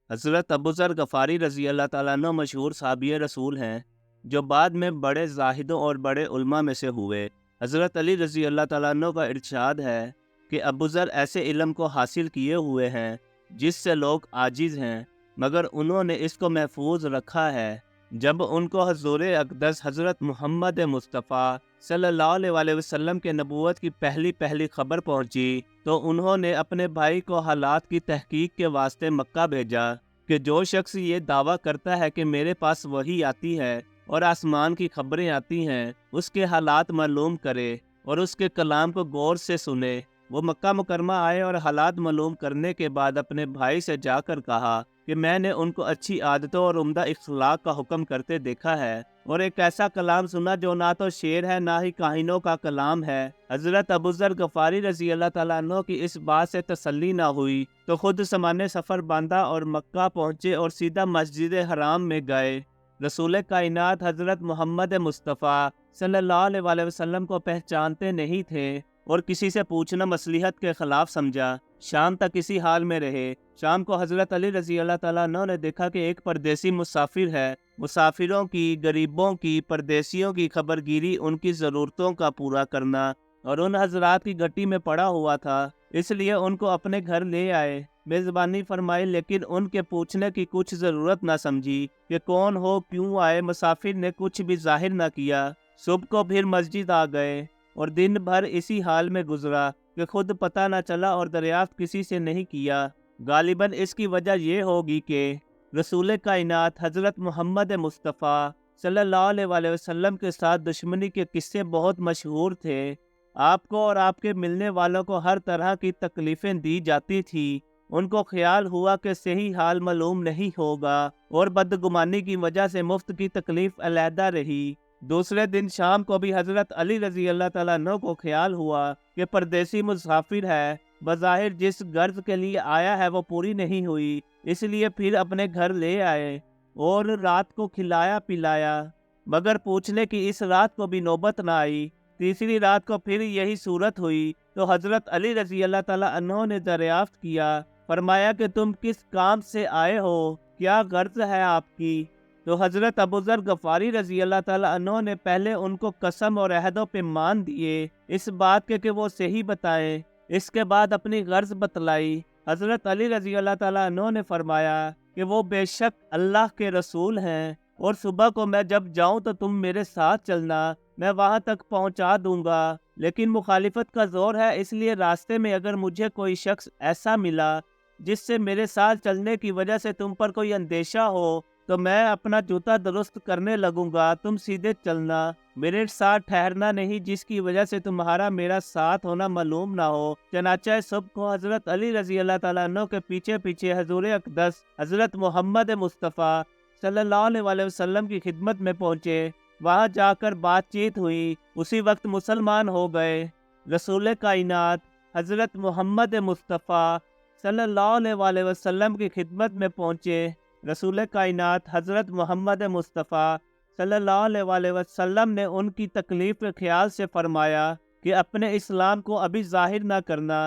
حضرت ابو ذر غفاری رضی اللہ تعالیٰ عنہ مشہور صحابی رسول ہیں جو بعد میں بڑے زاہدوں اور بڑے علماء میں سے ہوئے۔ حضرت علی رضی اللہ تعالیٰ عنہ کا ارشاد ہے کہ ابو ذر ایسے علم کو حاصل کیے ہوئے ہیں جس سے لوگ عاجز ہیں، مگر انہوں نے اس کو محفوظ رکھا ہے۔ جب ان کو حضور اقدس حضرت محمد مصطفیٰ صلی اللہ علیہ وسلم کے نبوت کی پہلی خبر پہنچی تو انہوں نے اپنے بھائی کو حالات کی تحقیق کے واسطے مکہ بھیجا کہ جو شخص یہ دعویٰ کرتا ہے کہ میرے پاس وحی آتی ہے اور آسمان کی خبریں آتی ہیں، اس کے حالات معلوم کرے اور اس کے کلام کو غور سے سنے۔ وہ مکہ مکرمہ آئے اور حالات معلوم کرنے کے بعد اپنے بھائی سے جا کر کہا کہ میں نے ان کو اچھی عادتوں اور عمدہ اخلاق کا حکم کرتے دیکھا ہے اور ایک ایسا کلام سنا جو نہ تو شعر ہے نہ ہی کاہنوں کا کلام ہے۔ حضرت ابو ذر غفاری رضی اللہ تعالیٰ عنہ کی اس بات سے تسلی نہ ہوئی تو خود سامان سفر باندھا اور مکہ پہنچے اور سیدھا مسجد حرام میں گئے۔ رسول کائنات حضرت محمد مصطفیٰ صلی اللہ علیہ وسلم کو پہچانتے نہیں تھے اور کسی سے پوچھنا مصلحت کے خلاف سمجھا۔ شام تک اسی حال میں رہے۔ شام کو حضرت علی رضی اللہ تعالیٰ عنہ نے دیکھا کہ ایک پردیسی مسافر ہے۔ مسافروں کی، غریبوں کی، پردیسیوں کی خبرگیری، ان کی ضرورتوں کا پورا کرنا اور ان حضرات کی گھٹی میں پڑا ہوا تھا، اس لیے ان کو اپنے گھر لے آئے، میزبانی فرمائی، لیکن ان کے پوچھنے کی کچھ ضرورت نہ سمجھی کہ کون ہو، کیوں آئے۔ مسافر نے کچھ بھی ظاہر نہ کیا۔ صبح کو پھر مسجد آ گئے اور دن بھر اسی حال میں گزرا کہ خود پتہ نہ چلا اور دریافت کسی سے نہیں کیا۔ غالباً اس کی وجہ یہ ہوگی کہ رسول کائنات حضرت محمد مصطفیٰ صلی اللہ علیہ وسلم کے ساتھ دشمنی کے قصے بہت مشہور تھے۔ آپ کو اور آپ کے ملنے والوں کو ہر طرح کی تکلیفیں دی جاتی تھی۔ ان کو خیال ہوا کہ صحیح حال معلوم نہیں ہوگا اور بدگمانی کی وجہ سے مفت کی تکلیف علیحدہ رہی۔ دوسرے دن شام کو بھی حضرت علی رضی اللہ تعالیٰ عنہ کو خیال ہوا کہ پردیسی مسافر ہے، بظاہر جس غرض کے لیے آیا ہے وہ پوری نہیں ہوئی، اس لیے پھر اپنے گھر لے آئے اور رات کو کھلایا پلایا، مگر پوچھنے کی اس رات کو بھی نوبت نہ آئی۔ تیسری رات کو پھر یہی صورت ہوئی تو حضرت علی رضی اللہ تعالیٰ عنہ نے دریافت کیا، فرمایا کہ تم کس کام سے آئے ہو، کیا غرض ہے آپ کی؟ تو حضرت ابو ذر غفاری رضی اللہ تعالیٰ عنہ نے پہلے ان کو قسم اور عہد و پیمان دیے اس بات کے کہ وہ صحیح بتائیں، اس کے بعد اپنی غرض بتلائی۔ حضرت علی رضی اللہ تعالیٰ عنہ نے فرمایا کہ وہ بے شک اللہ کے رسول ہیں اور صبح کو میں جب جاؤں تو تم میرے ساتھ چلنا، میں وہاں تک پہنچا دوں گا، لیکن مخالفت کا زور ہے، اس لیے راستے میں اگر مجھے کوئی شخص ایسا ملا جس سے میرے ساتھ چلنے کی وجہ سے تم پر کوئی اندیشہ ہو تو میں اپنا جوتا درست کرنے لگوں گا، تم سیدھے چلنا، میرے ساتھ ٹھہرنا نہیں جس کی وجہ سے تمہارا میرا ساتھ ہونا معلوم نہ ہو۔ چنانچہ صبح کو حضرت علی رضی اللہ تعالیٰ عنہ کے پیچھے پیچھے حضور اقدس حضرت محمد مصطفیٰ صلی اللہ علیہ وسلم کی خدمت میں پہنچے۔ وہاں جا کر بات چیت ہوئی، اسی وقت مسلمان ہو گئے۔ رسول کائنات حضرت محمد مصطفیٰ صلی اللہ علیہ وسلم کی خدمت میں پہنچے۔ رسول کائنات حضرت محمد مصطفیٰ صلی اللہ علیہ وسلم نے ان کی تکلیف کے خیال سے فرمایا کہ اپنے اسلام کو ابھی ظاہر نہ کرنا،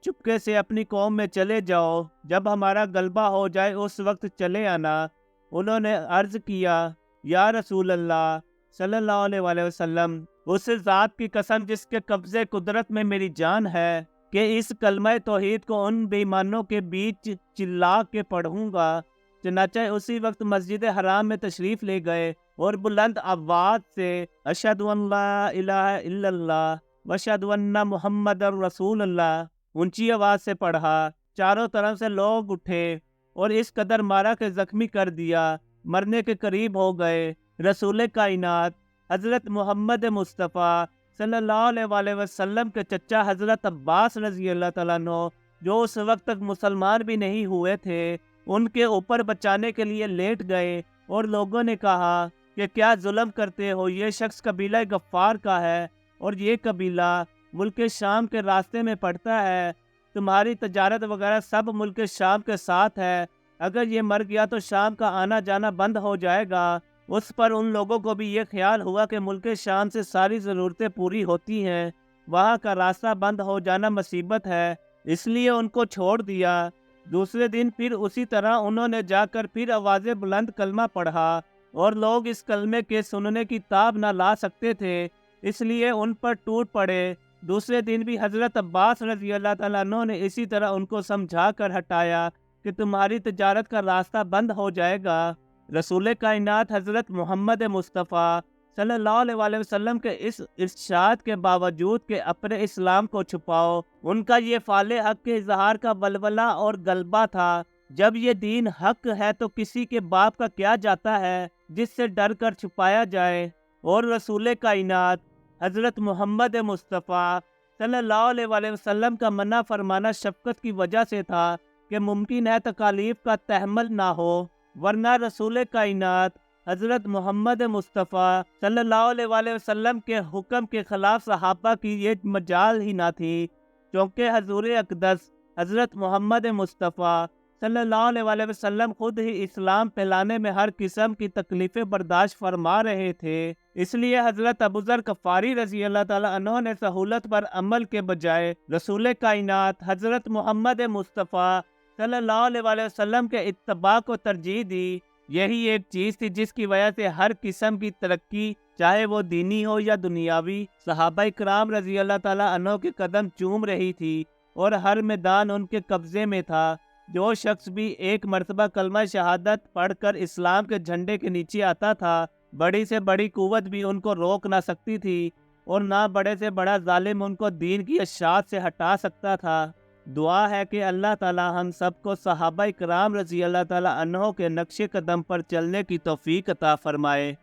چپکے سے اپنی قوم میں چلے جاؤ، جب ہمارا غلبہ ہو جائے اس وقت چلے آنا۔ انہوں نے عرض کیا، یا رسول اللہ صلی اللہ علیہ وسلم، اس ذات کی قسم جس کے قبضے قدرت میں میری جان ہے کہ اس کلمہ توحید کو ان بے ایمانوں کے بیچ چلا کے پڑھوں گا۔ چنانچہ اسی وقت مسجد حرام میں تشریف لے گئے اور بلند آواز سے اشہد ان لا الہ الا اللہ واشہد ان محمد رسول اللہ اونچی آواز سے پڑھا۔ چاروں طرف سے لوگ اٹھے اور اس قدر مارا کہ زخمی کر دیا، مرنے کے قریب ہو گئے۔ رسول کائنات حضرت محمد مصطفیٰ صلی اللہ علیہ وسلم کے چچا حضرت عباس رضی اللہ تعالیٰ عنہ، جو اس وقت تک مسلمان بھی نہیں ہوئے تھے، ان کے اوپر بچانے کے لیے لیٹ گئے اور لوگوں نے کہا کہ کیا ظلم کرتے ہو، یہ شخص قبیلہ غفار کا ہے اور یہ قبیلہ ملک شام کے راستے میں پڑتا ہے، تمہاری تجارت وغیرہ سب ملک شام کے ساتھ ہے، اگر یہ مر گیا تو شام کا آنا جانا بند ہو جائے گا۔ اس پر ان لوگوں کو بھی یہ خیال ہوا کہ ملک شام سے ساری ضرورتیں پوری ہوتی ہیں، وہاں کا راستہ بند ہو جانا مصیبت ہے، اس لیے ان کو چھوڑ دیا۔ دوسرے دن پھر اسی طرح انہوں نے جا کر پھر آواز بلند کلمہ پڑھا، اور لوگ اس کلمے کے سننے کی تاب نہ لا سکتے تھے، اس لیے ان پر ٹوٹ پڑے۔ دوسرے دن بھی حضرت عباس رضی اللہ تعالیٰ عنہ نے اسی طرح ان کو سمجھا کر ہٹایا کہ تمہاری تجارت کا راستہ بند ہو جائے گا۔ رسول کائنات حضرت محمد مصطفیٰ صلی اللہ علیہ وآلہ وسلم کے اس ارشاد کے باوجود کہ اپنے اسلام کو چھپاؤ، ان کا یہ فعال حق کے اظہار کا ولولہ اور غلبہ تھا۔ جب یہ دین حق ہے تو کسی کے باپ کا کیا جاتا ہے جس سے ڈر کر چھپایا جائے؟ اور رسول کائنات حضرت محمد مصطفیٰ صلی اللہ علیہ وآلہ وسلم کا منع فرمانا شفقت کی وجہ سے تھا کہ ممکن ہے تکالیف کا تحمل نہ ہو، ورنہ رسول کائنات حضرت محمد مصطفیٰ صلی اللہ علیہ وآلہ وسلم کے حکم کے خلاف صحابہ کی یہ مجال ہی نہ تھی، کیونکہ حضور اقدس حضرت محمد مصطفیٰ صلی اللہ علیہ وآلہ وسلم خود ہی اسلام پھیلانے میں ہر قسم کی تکلیفیں برداشت فرما رہے تھے۔ اس لیے حضرت ابوذر غفاری رضی اللہ تعالیٰ عنہ نے سہولت پر عمل کے بجائے رسول کائنات حضرت محمد مصطفیٰ صلی اللہ علیہ وآلہ وسلم کے اتباع کو ترجیح دی۔ یہی ایک چیز تھی جس کی وجہ سے ہر قسم کی ترقی، چاہے وہ دینی ہو یا دنیاوی، صحابہ کرام رضی اللہ تعالیٰ عنہ کے قدم چوم رہی تھی اور ہر میدان ان کے قبضے میں تھا۔ جو شخص بھی ایک مرتبہ کلمہ شہادت پڑھ کر اسلام کے جھنڈے کے نیچے آتا تھا، بڑی سے بڑی قوت بھی ان کو روک نہ سکتی تھی، اور نہ بڑے سے بڑا ظالم ان کو دین کی اشاعت سے ہٹا سکتا تھا۔ دعا ہے کہ اللہ تعالی ہم سب کو صحابہ کرام رضی اللہ تعالیٰ عنہ کے نقش قدم پر چلنے کی توفیق عطا فرمائے۔